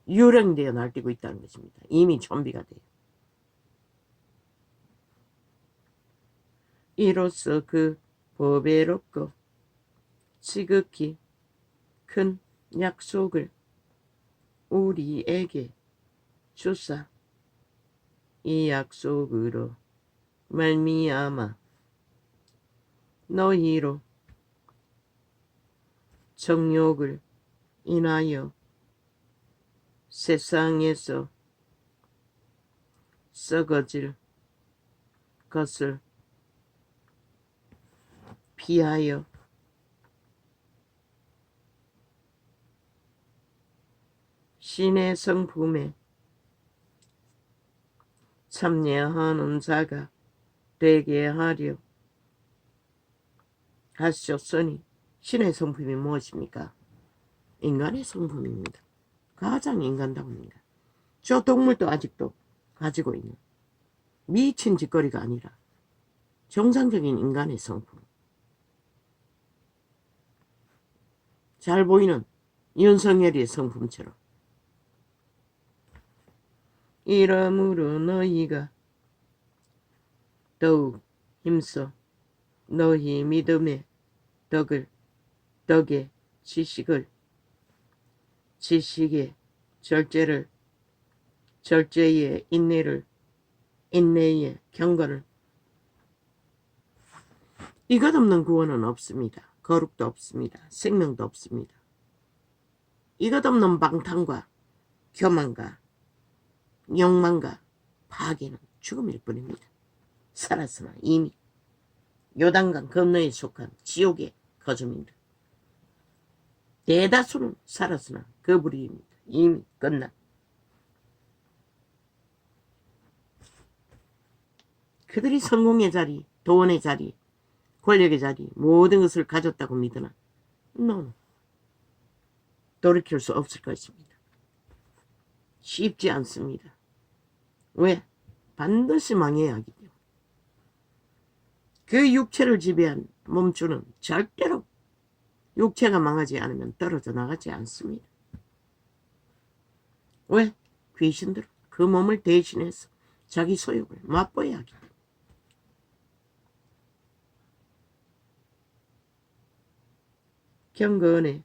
유령되어 날뛰고 있다는 것입니다. 이미 좀비가 돼요. 이로써 그 보배롭고 지극히 큰 약속을 우리에게 주사 이 약속으로 말미암아 너희로 정욕을 인하여 세상에서 썩어질 것을 피하여 신의 성품에 참여하는 자가 되게 하려 하셨으니 신의 성품이 무엇입니까? 인간의 성품입니다. 가장 인간다움입니다. 저 동물도 아직도 가지고 있는 미친 짓거리가 아니라 정상적인 인간의 성품. 잘 보이는 윤석열이의 성품처럼. 이러므로 너희가 더욱 힘써 너희 믿음의 덕의 지식의 절제의 인내의 경건을. 이것 없는 구원은 없습니다. 거룩도 없습니다. 생명도 없습니다. 이것 없는 방탕과 교만과 욕망과 파괴는 죽음일 뿐입니다. 살았으나 이미 요단강 건너에 속한 지옥의 거점입니다. 대다수는 살았으나 그 불의입니다. 이미 끝난. 그들이 성공의 자리, 돈의 자리, 권력의 자리, 모든 것을 가졌다고 믿으나 돌이킬 수 없을 것입니다. 쉽지 않습니다. 왜? 반드시 망해야 하기 때문에. 그 육체를 지배한 몸주는 절대로 육체가 망하지 않으면 떨어져 나가지 않습니다. 왜? 귀신들은 그 몸을 대신해서 자기 소욕을 맛보여야 하기 때문에. 경건의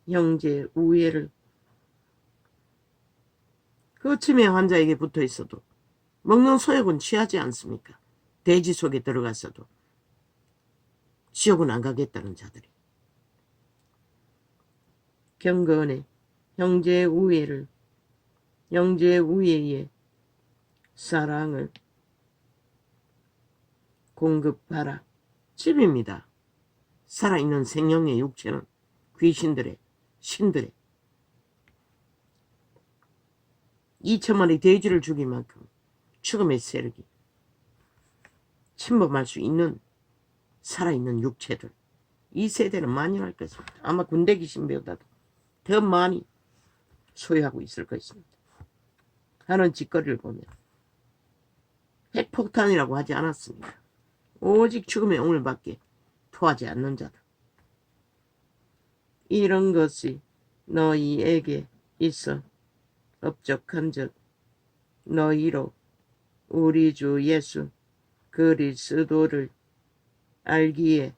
형제 우애를 그 치매 환자에게 붙어 있어도 먹는 소욕은 취하지 않습니까? 돼지 속에 들어갔어도 지옥은 안 가겠다는 자들이. 경건의 형제 우애의 사랑을 공급하라. 집입니다. 살아있는 생명의 육체는 귀신들의, 신들의 2천마리 돼지를 죽일 만큼 죽음의 세력이 침범할 수 있는 살아있는 육체들. 이 세대는 만연할 것입니다. 아마 군대 귀신보다도 더 많이 소유하고 있을 것입니다. 하는 짓거리를 보면 핵폭탄이라고 하지 않았습니다. 오직 죽음의 오물밖에 토하지 않는 자들. 이런 것이 너희에게 있어 업적한 즉 너희로 우리 주 예수 그리스도를 알기에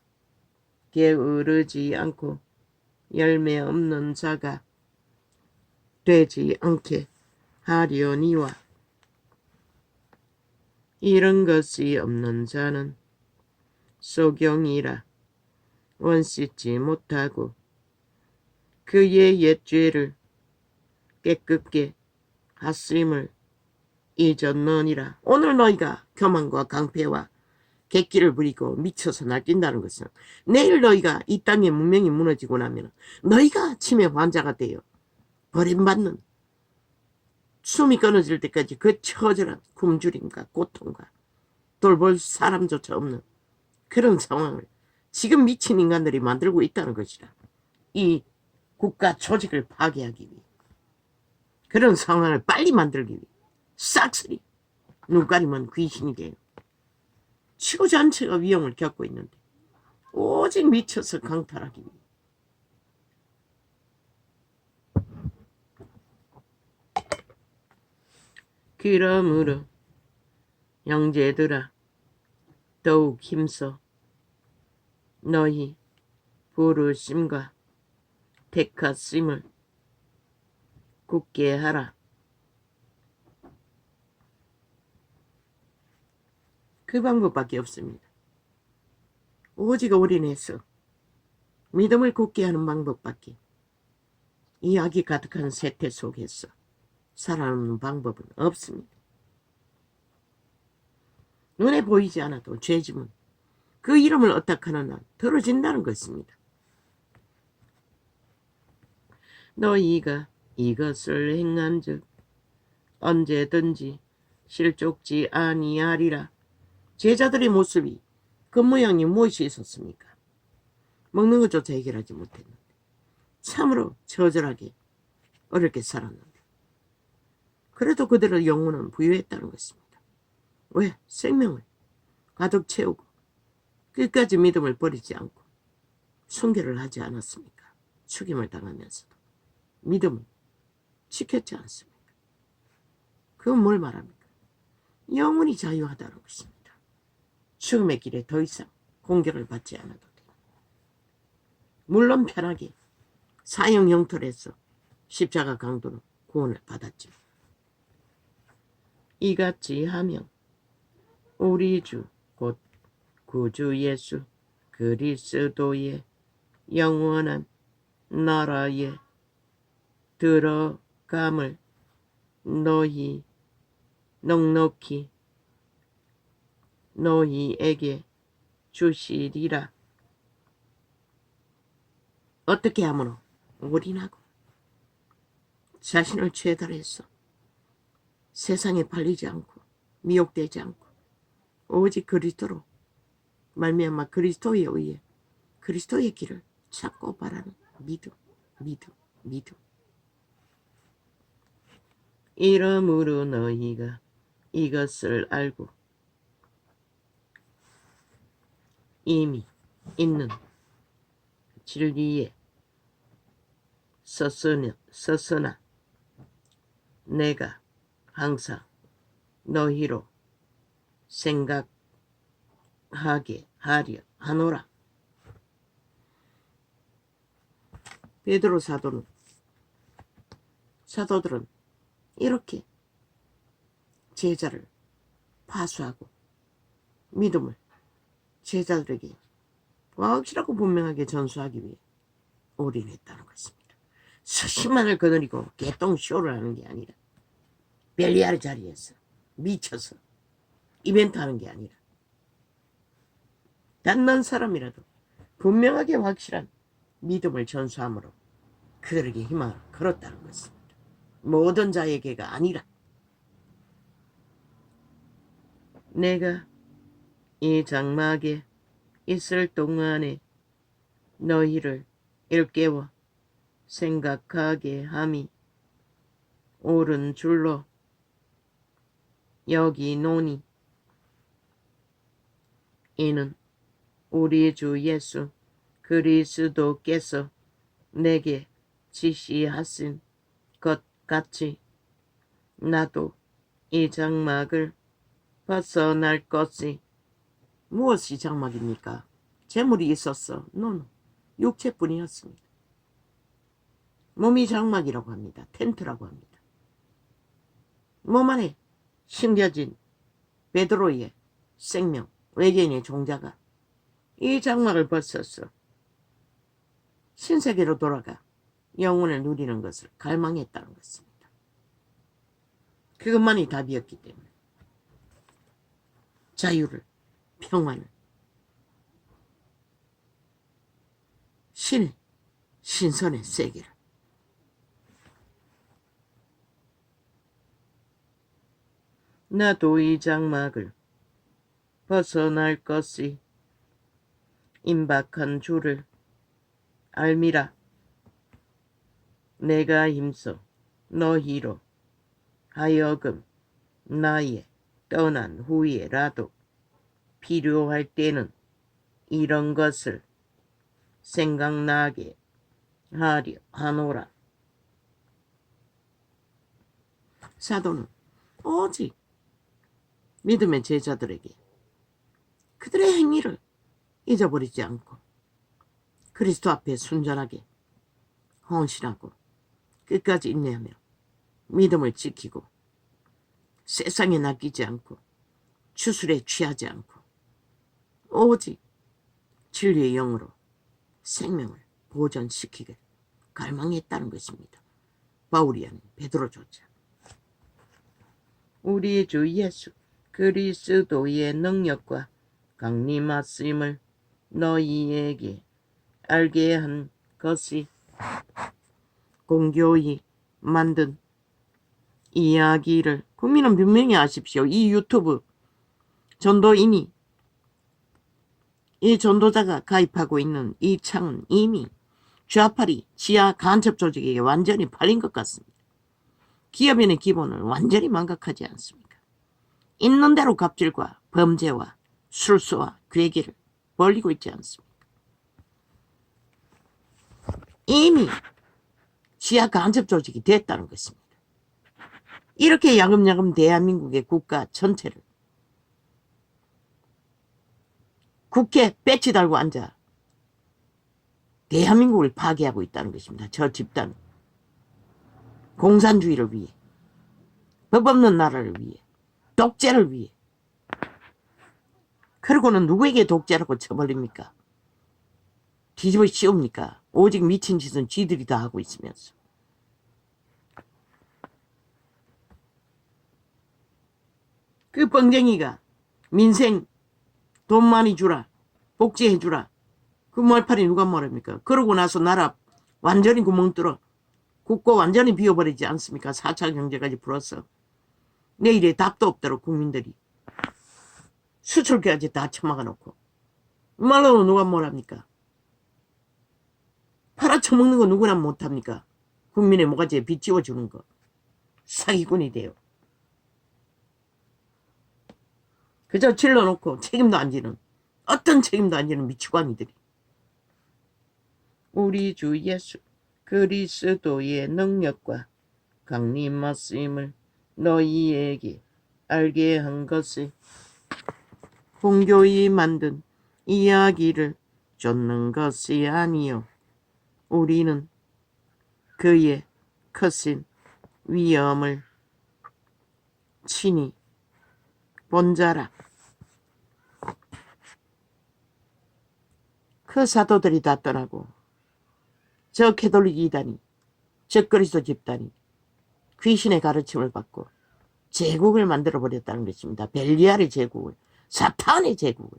게으르지 않고 열매 없는 자가 되지 않게 하려니와 이런 것이 없는 자는 소경이라 원씻지 못하고 그의 옛 죄를 깨끗게 하심을 잊었느니라. 오늘 너희가 교만과 강패와 객기를 부리고 미쳐서 날뛴다는 것은 내일 너희가 이 땅의 문명이 무너지고 나면 너희가 치매 환자가 되어 버림받는 숨이 끊어질 때까지 그 처절한 굶주림과 고통과 돌볼 사람조차 없는 그런 상황을 지금 미친 인간들이 만들고 있다는 것이라. 이 국가 조직을 파괴하기 위해 그런 상황을 빨리 만들기 위해 싹쓸이 눈가리면 귀신이 돼요. 지구 전체가 위험을 겪고 있는데 오직 미쳐서 강탈하기 위해 그러므로 형제들아 더욱 힘써 너희 부르심과 택하심을 굳게 하라. 그 방법밖에 없습니다. 오직 올인해서 믿음을 굳게 하는 방법밖에 이야기 가득한 세태 속에서 살아남는 방법은 없습니다. 눈에 보이지 않아도 죄짐은 그 이름을 어떡하는 한 들어진다는 것입니다. 너희가 이것을 행한즉 언제든지 실족지 아니하리라. 제자들의 모습이 그 모양이 무엇이 있었습니까? 먹는 것조차 해결하지 못했는데 참으로 처절하게 어렵게 살았는데 그래도 그들의 영혼은 부유했다는 것입니다. 왜? 생명을 가득 채우고 끝까지 믿음을 버리지 않고 순교를 하지 않았습니까? 죽임을 당하면서도 믿음을 지켰지 않습니까? 그건 뭘 말합니까? 영원히 자유하다는 것입니다. 죽음의 길에 더 이상 공격을 받지 않아도 돼. 물론 편하게 사형 형틀에서 십자가 강도로 구원을 받았지만 이같이 하며 우리 주 곧 구주 예수 그리스도의 영원한 나라에 들어감을 너희 넉넉히 너희에게 주시리라. 어떻게 하므로 올인하고 자신을 최달해서 세상에 팔리지 않고 미혹되지 않고 오직 그리스도로 말미암아 그리스도에 의해 그리스도의 길을 찾고 바라는 믿음. 이러므로 너희가 이것을 알고 이미 있는 진리에 서서나 내가 항상 너희로 생각하게 하려 하노라. 베드로 사도들은 이렇게 제자를 파수하고 믿음을 제자들에게 확실하고 분명하게 전수하기 위해 올인했다는 것입니다. 수십만을 거느리고 개똥쇼를 하는 게 아니라 벨리아르 자리에서 미쳐서 이벤트 하는 게 아니라 단한 사람이라도 분명하게 확실한 믿음을 전수함으로 그들에게 희망을 걸었다는 것입니다. 모든 자에게가 아니라 내가 이 장막에 있을 동안에 너희를 일깨워 생각하게 함이 옳은 줄로 여기노니 이는 우리 주 예수 그리스도께서 내게 지시하신 것 같이 나도 이 장막을 벗어날 것이. 무엇이 장막입니까? 재물이 있었어. 노노. 육체뿐이었습니다. 몸이 장막이라고 합니다. 텐트라고 합니다. 몸 안에 심겨진 베드로의 생명, 외계인의 종자가 이 장막을 벗었어. 신세계로 돌아가 영혼을 누리는 것을 갈망했다는 것입니다. 그것만이 답이었기 때문에 자유를, 평안을, 신의, 신선의 세계를 나도 이 장막을 벗어날 것이 임박한 줄을 알미라. 내가 힘써 너희로 하여금 나의 떠난 후에라도 필요할 때는 이런 것을 생각나게 하려 하노라. 사도는 오직 믿음의 제자들에게 그들의 행위를 잊어버리지 않고 그리스도 앞에 순전하게 헌신하고 끝까지 인내하며 믿음을 지키고 세상에 낚이지 않고 추술에 취하지 않고 오직 진리의 영으로 생명을 보존시키길 갈망했다는 것입니다. 바울이 아닌 베드로조차. 우리 주 예수 그리스도의 능력과 강림하심을 너희에게 알게 한 것이 공교히 만든 이야기를 국민은 분명히 아십시오. 이 유튜브 전도인이 이 전도자가 가입하고 있는 이 창은 이미 좌파리 지하 간첩 조직에게 완전히 팔린 것 같습니다. 기업인의 기본을 완전히 망각하지 않습니까? 있는 대로 갑질과 범죄와 술수와 괴계를 벌리고 있지 않습니까? 이미 지하 간첩 조직이 됐다는 것입니다. 이렇게 야금야금 대한민국의 국가 전체를 국회 배치 달고 앉아 대한민국을 파괴하고 있다는 것입니다. 저 집단 공산주의를 위해 법 없는 나라를 위해 독재를 위해 그러고는 누구에게 독재라고 쳐버립니까? 뒤집어 씌웁니까? 오직 미친 짓은 쥐들이 다 하고 있으면서 그 뻥쟁이가 민생 돈 많이 주라 복지해 주라 그 말팔이 누가 말합니까? 그러고 나서 나라 완전히 구멍 뚫어 국고 완전히 비워버리지 않습니까? 4차 경제까지 풀어서 내일에 답도 없도록 국민들이 수출까지 다 처막아 놓고 말로는 누가 뭐랍니까? 팔아쳐먹는 거 누구나 못합니까? 국민의 모가지에 빚 지워주는 거 사기꾼이 돼요. 그저 질러놓고 책임도 안 지는 어떤 책임도 안 지는 미치광이들이 우리 주 예수 그리스도의 능력과 강림하심을 너희에게 알게 한 것이 공교히 만든 이야기를 쫓는 것이 아니요 우리는 그의 크신 위엄을 친히 본 자라. 그 사도들이 다 떠나고 저 캐톨릭 이단이 저 그리스도 집단이 귀신의 가르침을 받고 제국을 만들어버렸다는 것입니다. 벨리알의 제국을 사탄의 제국을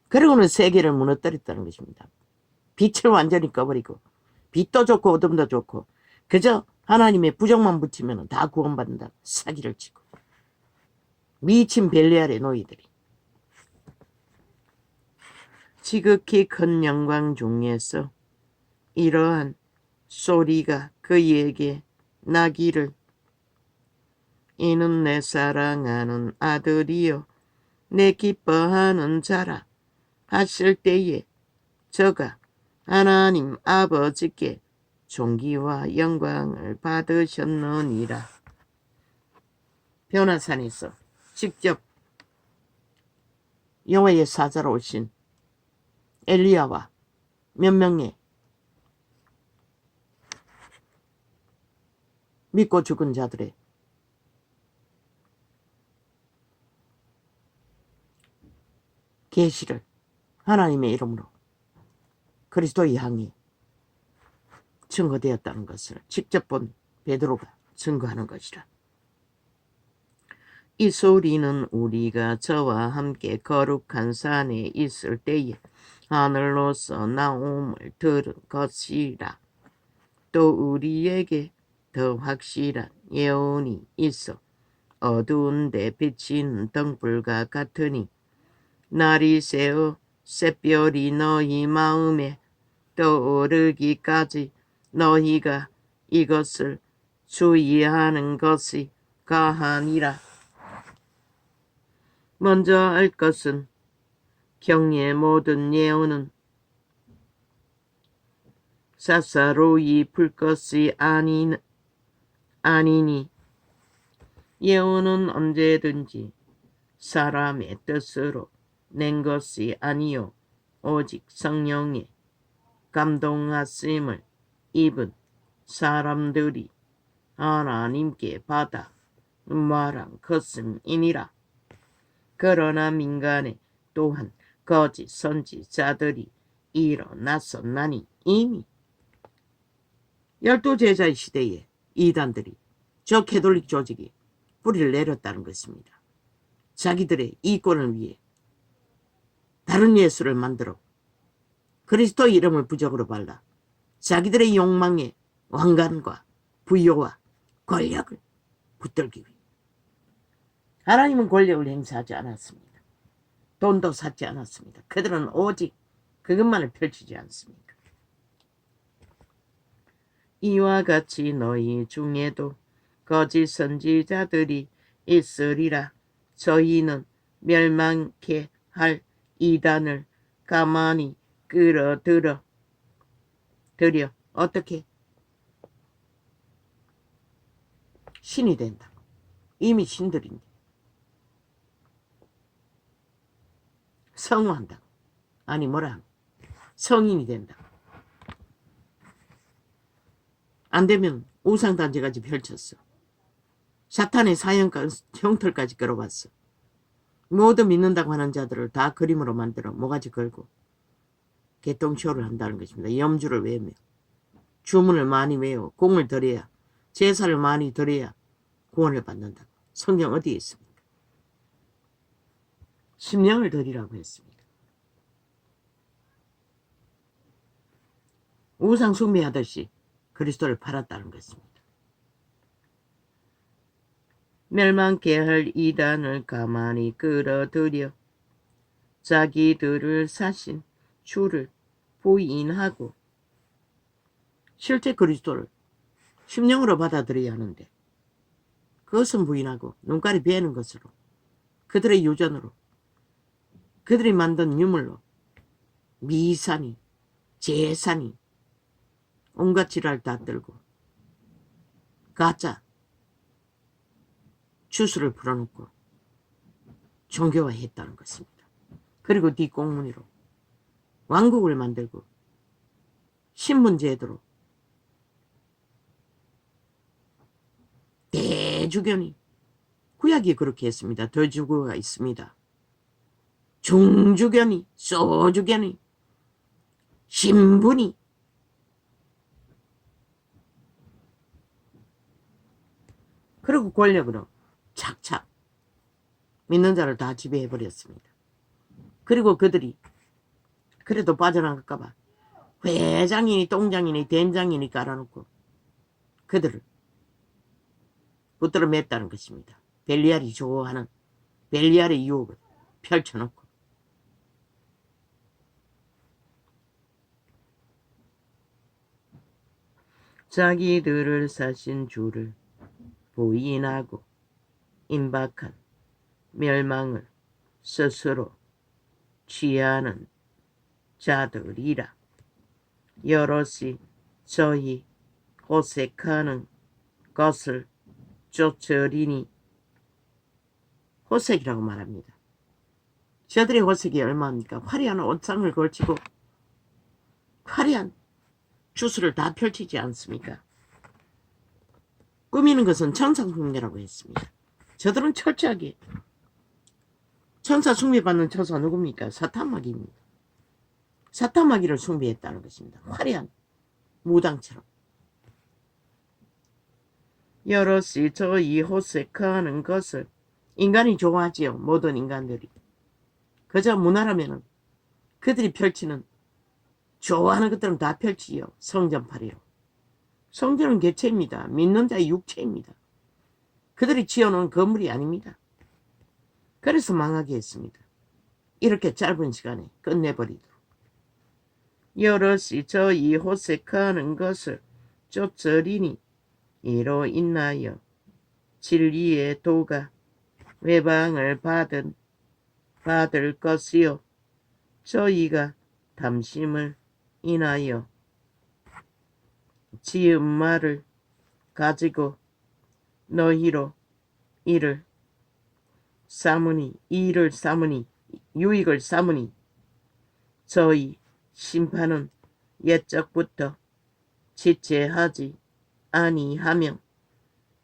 그리고는 세계를 무너뜨렸다는 것입니다. 빛을 완전히 꺼버리고 빛도 좋고 어둠도 좋고 그저 하나님의 부정만 붙이면 다 구원받는다 사기를 치고 미친 벨리알의 노예들이 지극히 큰 영광 중에서 이러한 소리가 그에게 나기를 이는 내 사랑하는 아들이요 내 기뻐하는 자라 하실 때에 저가 하나님 아버지께 존귀와 영광을 받으셨느니라. 변화산에서 직접 여호와의 사자로 오신 엘리야와 몇 명의 믿고 죽은 자들의 계시를 하나님의 이름으로 그리스도의 향이 증거되었다는 것을 직접 본 베드로가 증거하는 것이라. 이 소리는 우리가 저와 함께 거룩한 산에 있을 때에 하늘로서 나옴을 들은 것이라. 또 우리에게 더 확실한 예언이 있어 어두운 데 비치는 등불과 같으니 날이 새어 샛별이 너희 마음에 떠오르기까지 너희가 이것을 주의하는 것이 가하니라. 먼저 알 것은 경의 모든 예언은 사사로이 풀 것이 아니니 예언은 언제든지 사람의 뜻으로 낸 것이 아니요 오직 성령의 감동하심을 입은 사람들이 하나님께 받아 말한 것임이니라. 그러나 민간에 또한 거짓 선지자들이 일어났었나니 이미 12제자의 시대에 이단들이 저 캐톨릭 조직이 뿌리를 내렸다는 것입니다. 자기들의 이권을 위해 다른 예수를 만들어 그리스도 이름을 부적으로 발라 자기들의 욕망의 왕관과 부여와 권력을 붙들기 위해. 하나님은 권력을 행사하지 않았습니다. 돈도 샀지 않았습니다. 그들은 오직 그것만을 펼치지 않습니까? 이와 같이 너희 중에도 거짓 선지자들이 있으리라. 저희는 멸망케 할 이단을 가만히 끌어들여 어떻게? 신이 된다. 이미 신들인데. 성화한다. 아니 뭐라 성인이 된다. 안 되면 우상단지까지 펼쳤어. 사탄의 사형과 형틀까지 끌어봤어. 모두 믿는다고 하는 자들을 다 그림으로 만들어 모가지 걸고 개똥쇼를 한다는 것입니다. 염주를 외며 주문을 많이 외워 공을 들여야 제사를 많이 드려야 구원을 받는다. 성경 어디에 있습니까? 심령을 드리라고 했습니다. 우상 숭배하듯이 그리스도를 팔았다는 것입니다. 멸망케 할 이단을 가만히 끌어들여 자기들을 사신 주를 부인하고 실제 그리스도를 심령으로 받아들여야 하는데 그것은 부인하고 눈깔이 베는 것으로 그들의 유전으로 그들이 만든 유물로 미산이 재산이 온갖 지랄 다 들고 가짜 주술을 풀어놓고 종교화했다는 것입니다. 그리고 뒷공무니로 왕국을 만들고 신분제도로 대주교니 구약이 그렇게 했습니다. 대주교가 있습니다. 중주교니 소주교니 신분이 그리고 권력으로 착착 믿는 자를 다 지배해버렸습니다. 그리고 그들이 그래도 빠져나갈까봐 회장이니 똥장이니 된장이니 깔아놓고 그들을 붙들어 맸다는 것입니다. 벨리알이 좋아하는 벨리알의 유혹을 펼쳐놓고 자기들을 사신 주를 부인하고 임박한 멸망을 스스로 취하는 자들이라. 여럿이 저희 호색하는 것을 쫓으리니 호색이라고 말합니다. 저들의 호색이 얼마입니까? 화려한 옷상을 걸치고 화려한 주술을 다 펼치지 않습니까? 꾸미는 것은 천사 숭배라고 했습니다. 저들은 철저하게 천사 숭배받는 천사 누굽니까? 사탄마귀입니다. 사탄마귀를 숭배했다는 것입니다. 화려한 무당처럼. 여럿이 저희 호색하는 것을 인간이 좋아하지요. 모든 인간들이. 그저 문화라면은 그들이 펼치는 좋아하는 것들은 다 펼치요. 성전팔이로. 성전은 개체입니다. 믿는 자의 육체입니다. 그들이 지어놓은 건물이 아닙니다. 그래서 망하게 했습니다. 이렇게 짧은 시간에 끝내버리도록. 여럿이 저희 호색하는 것을 쫓으리니 이로 인하여 진리의 도가 외방을 받을 것이요 저희가 담심을 인하여 지은 말을 가지고 너희로 이를 삼으니 이를 삼으니 유익을 삼으니 저희 심판은 옛적부터 지체하지 아니하며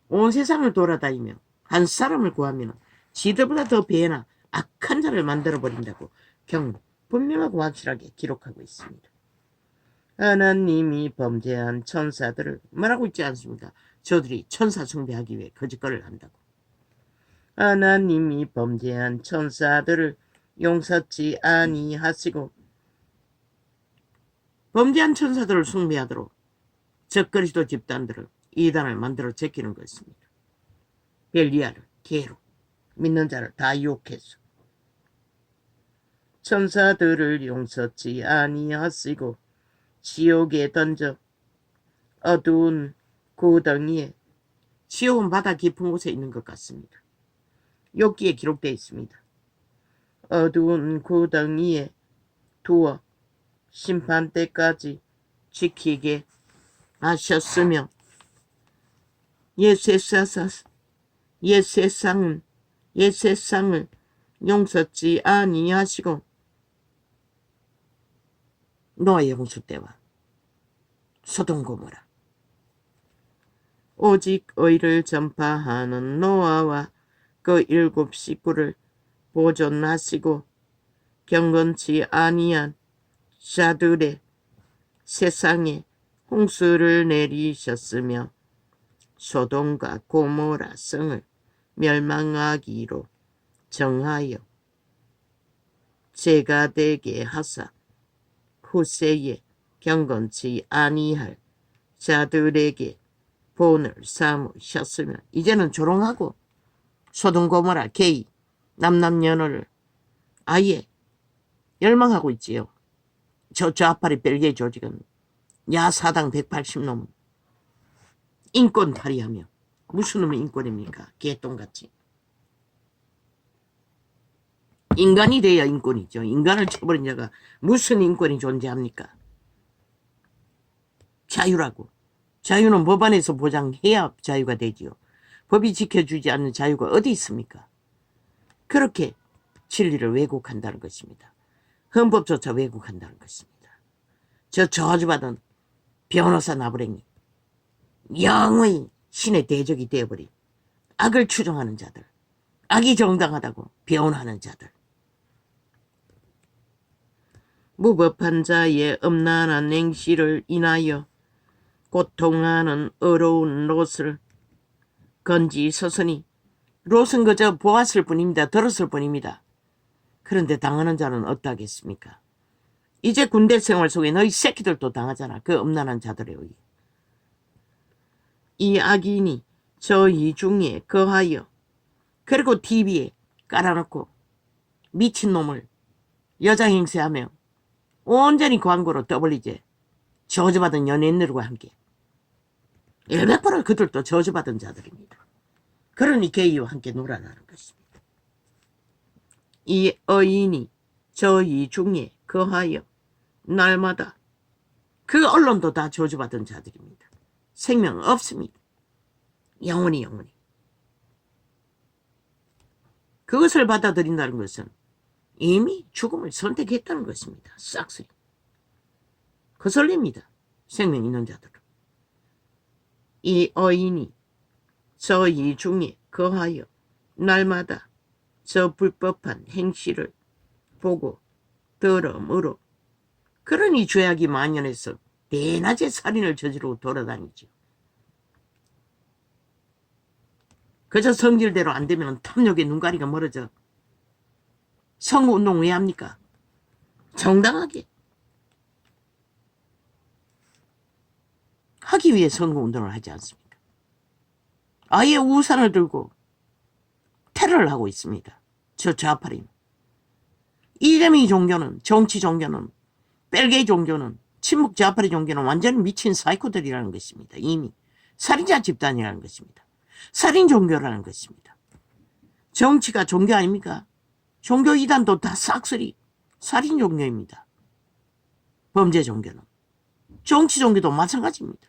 온 세상을 돌아다니며 한 사람을 구하면 지들보다 더 배나 악한 자를 만들어버린다고 경고 분명하고 확실하게 기록하고 있습니다. 하나님이 범죄한 천사들을 말하고 있지 않습니까? 저들이 천사 숭배하기 위해 거짓말을 한다고. 하나님이 범죄한 천사들을 용서치 아니하시고 범죄한 천사들을 숭배하도록 적그리스도 집단들을 이단을 만들어 제끼는 것입니다. 벨리알을 개로 믿는 자를 다 유혹해서 천사들을 용서치 아니하시고 지옥에 던져 어두운 구덩이에 지옥은 바다 깊은 곳에 있는 것 같습니다. 욥기에 기록되어 있습니다. 어두운 구덩이에 두어 심판 때까지 지키게 하셨으며 옛 세상을 용서치 아니하시고 노아의 홍수 때와 소돔 고모라 오직 의를 전파하는 노아와 그 7 식구를 보존하시고 경건치 아니한 자들의 세상에 홍수를 내리셨으며 소돔과 고모라 성을 멸망하기로 정하여 죄가 되게 하사 후세에 경건치 아니할 자들에게 본을 삼으셨으며 이제는 조롱하고 소돔 고모라 게이 남남연어를 아예 열망하고 있지요. 저 좌파리 벨기에 조직은 야사당 180놈 인권 발휘하며 무슨 놈의 인권입니까? 개똥같이. 인간이 돼야 인권이죠. 인간을 쳐버린 자가 무슨 인권이 존재합니까? 자유라고. 자유는 법 안에서 보장해야 자유가 되지요. 법이 지켜주지 않는 자유가 어디 있습니까? 그렇게 진리를 왜곡한다는 것입니다. 헌법조차 왜곡한다는 것입니다. 저 저주받은 변호사 나부랭이 영의 신의 대적이 되어버린 악을 추종하는 자들, 악이 정당하다고 변호하는 자들, 무법한 자의 음란한 행실을 인하여 고통하는 어려운 롯을 건지서서니 롯은 그저 보았을 뿐입니다. 들었을 뿐입니다. 그런데 당하는 자는 어떠하겠습니까? 이제 군대 생활 속에 너희 새끼들도 당하잖아. 그 음란한 자들에 의해. 이 악인이 저희 중에 거하여 그리고 TV에 깔아놓고 미친놈을 여자 행세하며 온전히 광고로 떠벌리지. 저주받은 연예인들과 함께 100% 그들도 저주받은 자들입니다. 그러니 게이와 함께 놀아나는 것입니다. 이 어인이 저희 중에 거하여 날마다 그 언론도 다 저주받은 자들입니다. 생명 없습니다. 영원히. 그것을 받아들인다는 것은 이미 죽음을 선택했다는 것입니다. 싹쓸이. 거슬립니다. 생명 있는 자들은. 이 어인이 저희 중에 거하여 날마다 저 불법한 행실을 보고 들음으로 그러니 죄악이 만연해서 대낮에 살인을 저지르고 돌아다니죠. 그저 성질대로 안 되면 탐욕의 눈가리가 멀어져. 선거운동 왜 합니까? 정당하게 하기 위해 선거운동을 하지 않습니까? 아예 우산을 들고 테러를 하고 있습니다. 저 좌파림. 이재명이 종교는, 정치 종교는, 벨게이 종교는, 친북 좌파리 종교는 완전히 미친 사이코들이라는 것입니다. 이미 살인자 집단이라는 것입니다. 살인 종교라는 것입니다. 정치가 종교 아닙니까? 종교 이단도 다 싹쓸이 살인 종교입니다. 범죄 종교는. 정치 종교도 마찬가지입니다.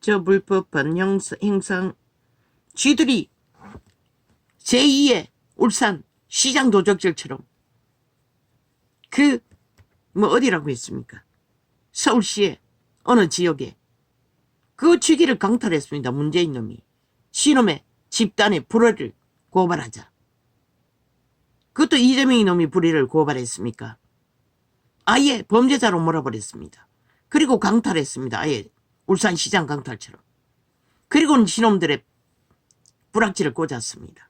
저 불법한 행상 쥐들이 제2의 울산 시장 도적질처럼 뭐 어디라고 했습니까? 서울시의 어느 지역에 그 쥐기를 강탈했습니다. 문재인 놈이. 시놈의 집단의 불의를 고발하자. 그것도 이재명이 놈이 불의를 고발했습니까? 아예 범죄자로 몰아버렸습니다. 그리고 강탈했습니다. 아예 울산시장 강탈처럼. 그리고는 시놈들의 불악지를 꽂았습니다.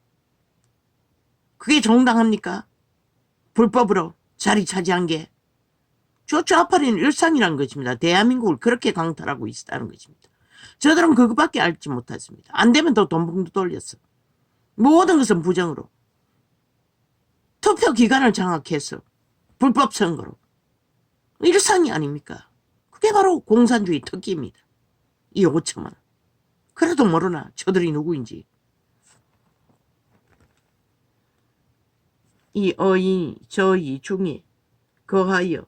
그게 정당합니까? 불법으로 자리 차지한 게 저 좌파리는 일상이라는 것입니다. 대한민국을 그렇게 강탈하고 있다는 것입니다. 저들은 그것밖에 알지 못했습니다. 안 되면 또 돈봉도 돌렸어. 모든 것은 부정으로. 투표 기간을 장악해서 불법 선거로. 일상이 아닙니까? 그게 바로 공산주의 특기입니다. 이 5천만 원. 그래도 모르나 저들이 누구인지. 이 어이 저이 중에 거하여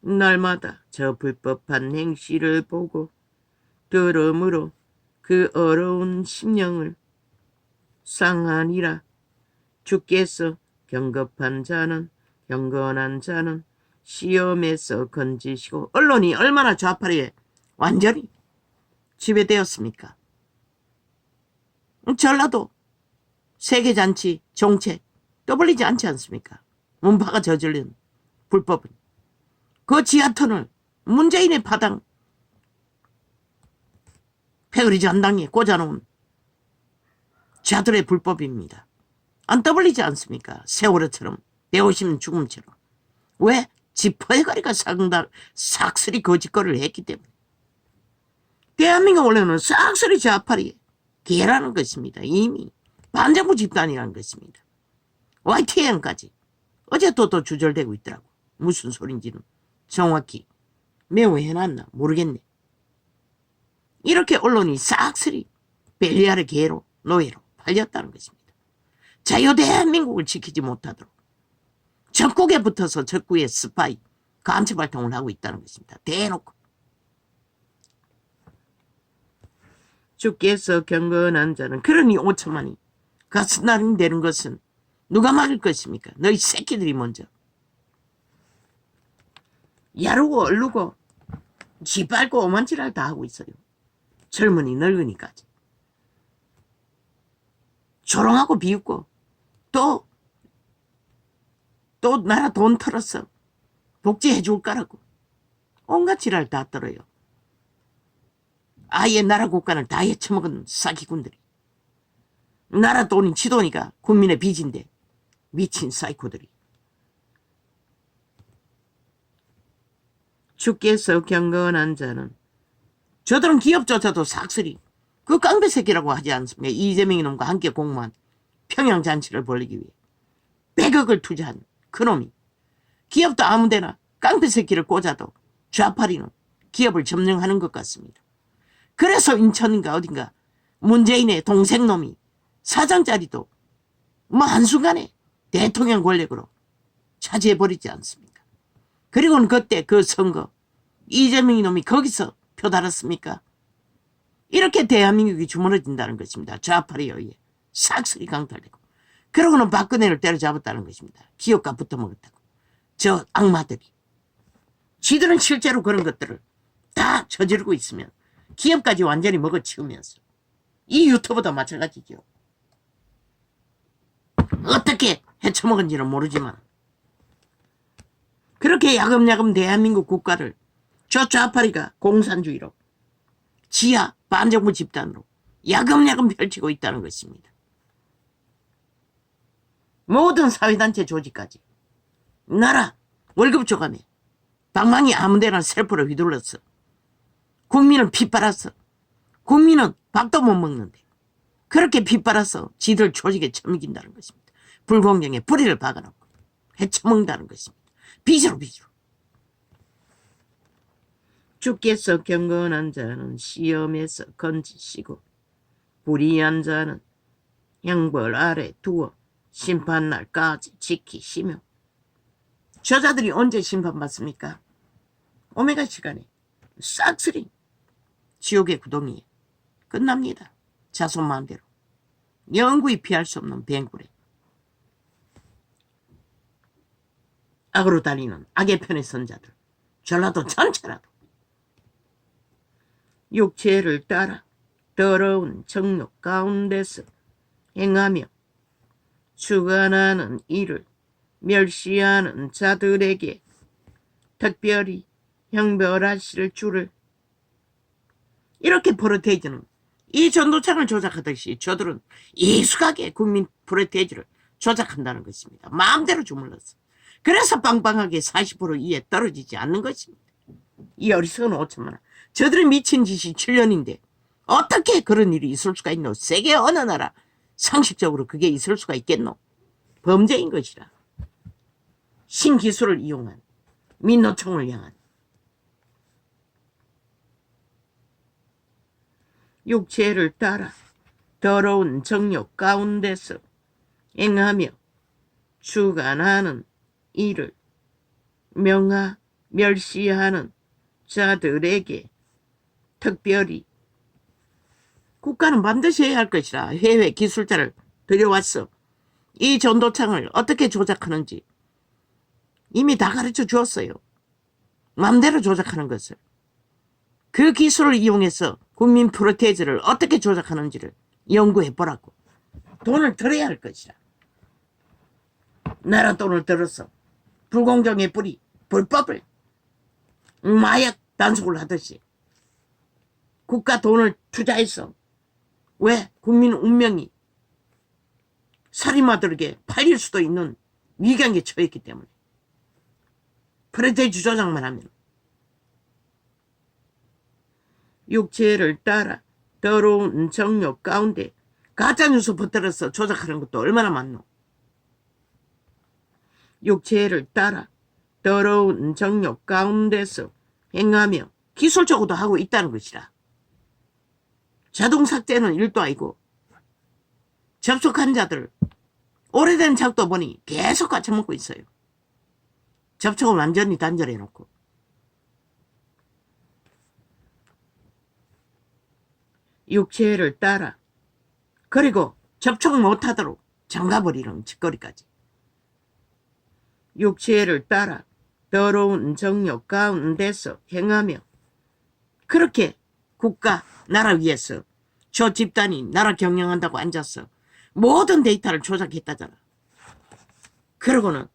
날마다 저 불법한 행실을 보고 들음으로 그 어려운 심령을 상하니라. 주께서 경건한 자는 시험에서 건지시고. 언론이 얼마나 좌파리에 완전히 지배되었습니까? 전라도 세계잔치 정책 떠벌리지 않지 않습니까? 문파가 저질른 불법은. 그 지하터널 문재인의 파당 패거리 전당에 꽂아놓은 자들의 불법입니다. 안 떠벌리지 않습니까? 세월호처럼 150년 죽음처럼. 왜? 지퍼해가리가 싹쓸이 거짓거리를 했기 때문에. 대한민국 원래는 싹쓸이 좌파리 개라는 것입니다. 이미 반정부 집단이라는 것입니다. YTN까지 어제 또 주절되고 있더라고. 무슨 소린지는 정확히 매우 해놨나 모르겠네. 이렇게 언론이 싹쓸이 벨리아르 개로 노예로 팔렸다는 것입니다. 자유 대한민국을 지키지 못하도록 적국에 붙어서 적국의 스파이 감시발동을 하고 있다는 것입니다. 대놓고. 주께서 경건한 자는, 그러니 5천만이 가스날이 되는 것은 누가 막을 것입니까? 너희 새끼들이 먼저. 야르고 얼르고 지밟고 오만지랄 다 하고 있어요. 젊은이 늙으니까지. 조롱하고 비웃고 또 나라 돈 털었어. 복지해 줄 거라고. 온갖 지랄 다 떨어요. 아예 나라 국간을 다 헤쳐먹은 사기꾼들이. 나라 돈이 지돈이가 국민의 빚인데 미친 사이코들이. 주께서 경건한 자는, 저들은 기업조차도 삭슬이 그 깡패 새끼라고 하지 않습니까? 이재명이 놈과 함께 공모한 평양잔치를 벌이기 위해 100억을 투자한 그놈이 기업도 아무데나 깡패 새끼를 꽂아도 좌파리는 기업을 점령하는 것 같습니다. 그래서 인천인가 어딘가 문재인의 동생놈이 사장자리도 뭐 한순간에 대통령 권력으로 차지해버리지 않습니까? 그리고는 그때 그 선거 이재명이 놈이 거기서 표 달았습니까? 이렇게 대한민국이 주무러진다는 것입니다. 좌파리에 의해 싹쓸이 강탈되고. 그러고는 박근혜를 때려잡았다는 것입니다. 기업가 붙어먹었다고. 저 악마들이. 지들은 실제로 그런 것들을 다 저지르고 있으면 기업까지 완전히 먹어치우면서. 이 유튜브도 마찬가지죠. 어떻게 헤쳐먹은지는 모르지만 그렇게 야금야금 대한민국 국가를 저 좌파리가 공산주의로 지하 반정부 집단으로 야금야금 펼치고 있다는 것입니다. 모든 사회단체 조직까지 나라 월급 줘가며 방망이 아무데나 셀프로 휘둘렀어. 국민을 핏빨았어. 국민은 밥도 못 먹는데 그렇게 핏빨아서 지들 조직에 처먹인다는 것입니다. 불공정에 뿌리를 박아놓고 헤쳐먹는다는 것입니다. 빚으로. 주께서 경건한 자는 시험에서 건지시고 불의한 자는 형벌 아래 두어 심판날까지 지키시며. 저자들이 언제 심판받습니까? 오메가 시간에 싹쓸이 지옥의 구덩이에 끝납니다. 자손 마음대로. 영구히 피할 수 없는 뱅굴에. 악으로 달리는 악의 편에 선 자들. 전라도 전체라도. 육체를 따라 더러운 정욕 가운데서 행하며 주관하는 일을 멸시하는 자들에게 특별히 형벌하실 줄을. 이렇게 프로테이지는 이 전도창을 조작하듯이 저들은 익숙하게 국민 프로테이지를 조작한다는 것입니다. 마음대로 주물렀어. 그래서 빵빵하게 40% 이에 떨어지지 않는 것입니다. 이 어리석은 5천만 원. 저들이 미친 짓이 7년인데 어떻게 그런 일이 있을 수가 있노? 세계 어느 나라 상식적으로 그게 있을 수가 있겠노? 범죄인 것이라. 신기술을 이용한 민노총을 향한 육체를 따라 더러운 정욕 가운데서 행하며 주관하는 일을 멸시하는 자들에게 특별히. 국가는 반드시 해야 할 것이라. 해외 기술자를 들여왔어. 이 전도창을 어떻게 조작하는지 이미 다 가르쳐 주었어요. 마음대로 조작하는 것을. 그 기술을 이용해서 국민 프로테이즈를 어떻게 조작하는지를 연구해보라고. 돈을 들여야 할 것이라. 나라 돈을 들어서 불공정의 뿌리, 불법을 마약 단속을 하듯이 국가 돈을 투자해서. 왜? 국민 운명이 살인마들에게 팔릴 수도 있는 위기에 처했기 때문에. 프로테이즈 조작만 하면. 육체를 따라 더러운 정욕 가운데 가짜뉴스 퍼뜨려서 조작하는 것도 얼마나 많노. 육체를 따라 더러운 정욕 가운데서 행하며 기술적으로도 하고 있다는 것이라. 자동 삭제는 일도 아니고 접촉한 자들 오래된 작도 보니 계속 까쳐먹고 있어요. 접촉을 완전히 단절해놓고. 육체를 따라 그리고 접촉 못하도록 잠가버리는 짓거리까지. 육체를 따라 더러운 정욕 가운데서 행하며 그렇게 국가, 나라 위에서 저 집단이 나라 경영한다고 앉아서 모든 데이터를 조작했다잖아. 그러고는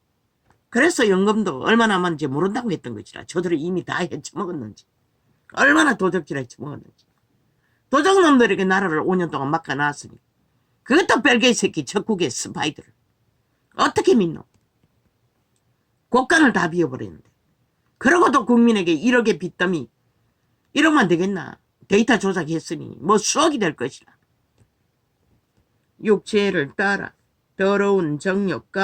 그래서 연금도 얼마나 많은지 모른다고 했던 것이라. 저들이 이미 다 헤쳐먹었는지. 얼마나 도적질을 헤쳐먹었는지. 도적놈들에게 나라를 5년 동안 막아놨으니 그것도 별개의 새끼 적국의 스파이들을 어떻게 믿노? 국간을 다 비워버리는데. 그러고도 국민에게 1억의 빚더미 1억만 되겠나? 데이터 조작했으니 뭐 수억이 될 것이라. 육체를 따라 더러운 정욕과